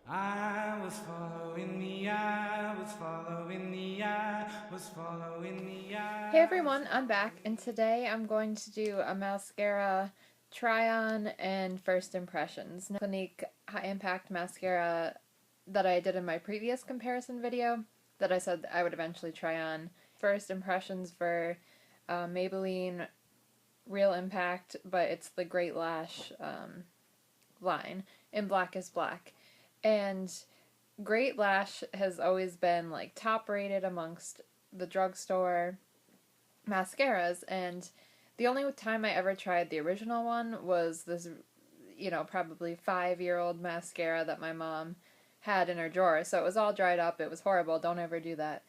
I was following the eye, was following the eye, was following the eye. Hey everyone, I'm back, and today I'm going to do a mascara try-on and first impressions. Clinique High Impact Mascara that I did in my previous comparison video that I said I would eventually try on. First impressions for Maybelline Real Impact, but it's the Great Lash line in Black is Black. And Great Lash has always been like top rated amongst the drugstore mascaras, and the only time I ever tried the original one was this, probably 5-year-old mascara that my mom had in her drawer. So it was all dried up. It was horrible. Don't ever do that.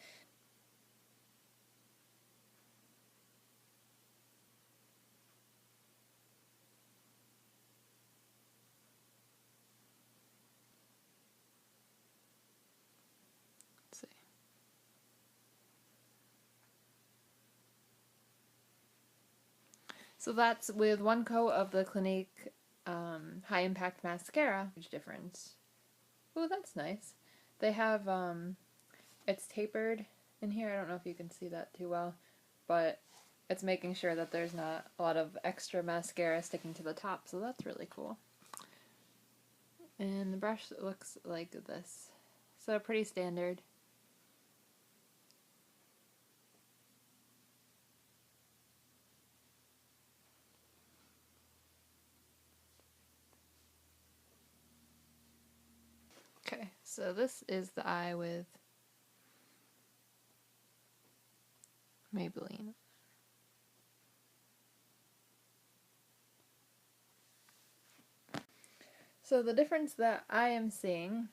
Let's see. So that's with one coat of the Clinique High Impact Mascara. Huge difference. Ooh, that's nice. They have, it's tapered in here. I don't know if you can see that too well, but it's making sure that there's not a lot of extra mascara sticking to the top, so that's really cool. And the brush looks like this. So pretty standard. Okay, so this is the eye with Maybelline. So the difference that I am seeing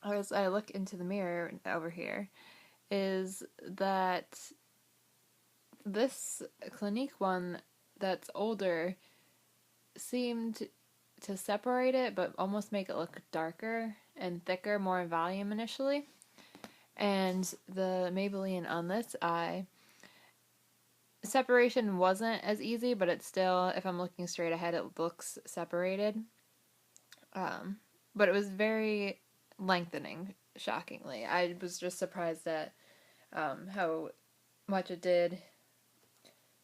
as I look into the mirror over here is that this Clinique one that's older seemed to separate it but almost make it look darker and thicker, more volume initially. And the Maybelline on this eye, separation wasn't as easy, but it's still, if I'm looking straight ahead, it looks separated. But it was very lengthening, shockingly. I was just surprised at how much it did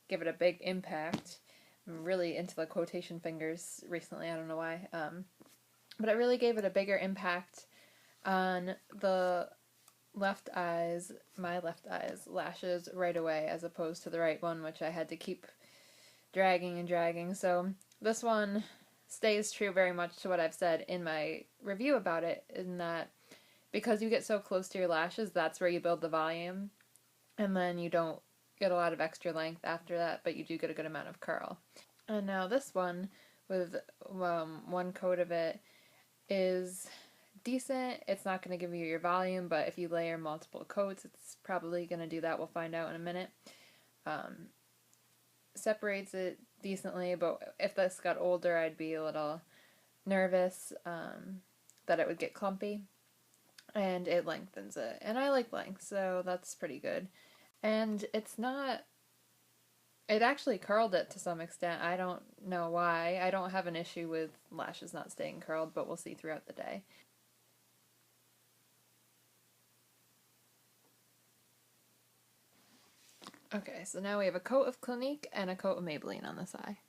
give it a big impact. I'm really into the quotation fingers recently, I don't know why. But it really gave it a bigger impact on the left eyes, my left eye's lashes right away, as opposed to the right one, which I had to keep dragging and dragging. So this one stays true very much to what I've said in my review about it, in that because you get so close to your lashes, that's where you build the volume, and then you don't get a lot of extra length after that, but you do get a good amount of curl. And now this one, with one coat of it, is decent. It's not going to give you your volume, but if you layer multiple coats, it's probably going to do that. We'll find out in a minute. Separates it decently, but if this got older, I'd be a little nervous that it would get clumpy. And it lengthens it, and I like length, so that's pretty good. And it's not, it actually curled it to some extent. I don't know why. I don't have an issue with lashes not staying curled, but we'll see throughout the day. Okay, so now we have a coat of Clinique and a coat of Maybelline on this eye.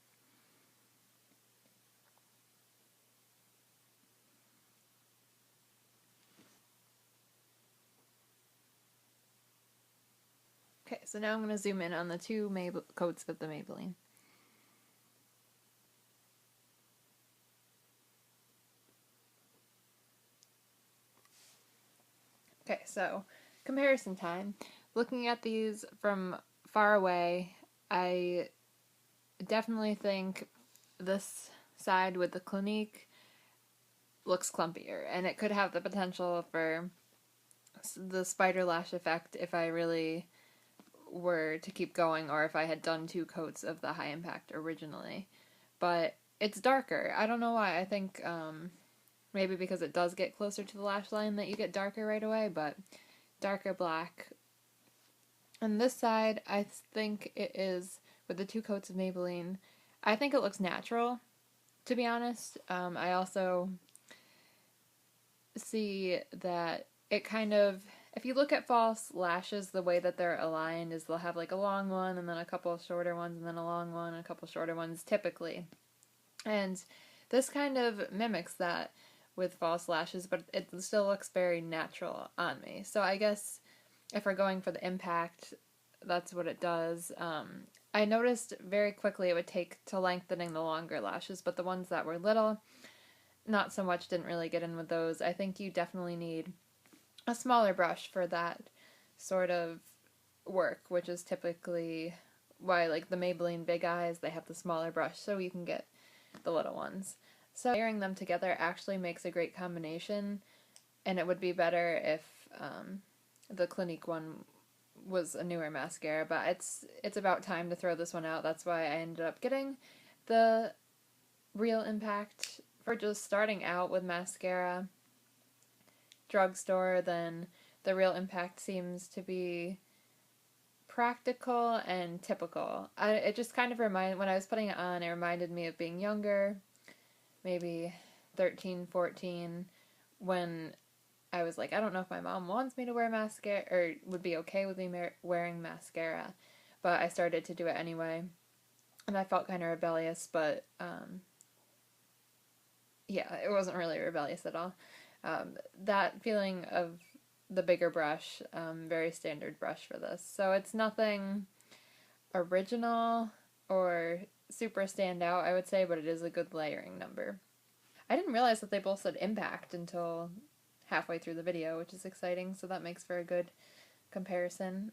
Okay, so now I'm going to zoom in on the two coats of the Maybelline. Okay, so comparison time. Looking at these from far away, I definitely think this side with the Clinique looks clumpier, and it could have the potential for the spider lash effect if I really were to keep going, or if I had done 2 coats of the High Impact originally. But it's darker. I don't know why. I think maybe because it does get closer to the lash line that you get darker right away, but darker black. On this side, I think it is, with the 2 coats of Maybelline, I think it looks natural, to be honest. I also see that it kind of, if you look at false lashes, the way that they're aligned is they'll have like a long one and then a couple of shorter ones and then a long one and a couple shorter ones typically. And this kind of mimics that with false lashes, but it still looks very natural on me. So I guess if we're going for the impact, that's what it does. I noticed very quickly it would take to lengthening the longer lashes, but the ones that were little, not so much, didn't really get in with those. I think you definitely need a smaller brush for that sort of work, which is typically why like the Maybelline Big Eyes, they have the smaller brush so you can get the little ones. So layering them together actually makes a great combination, and it would be better if the Clinique one was a newer mascara, but it's about time to throw this one out. That's why I ended up getting the Real Impact for just starting out with mascara. Drugstore, then the Real Impact seems to be practical and typical. It just kind of when I was putting it on, it reminded me of being younger, maybe 13, 14, when I was like, I don't know if my mom wants me to wear mascara or would be okay with me wearing mascara, but I started to do it anyway, and I felt kind of rebellious, but yeah, it wasn't really rebellious at all. That feeling of the bigger brush, very standard brush for this. So it's nothing original or super standout, I would say, but it is a good layering number. I didn't realize that they both said impact until halfway through the video, which is exciting, so that makes for a good comparison.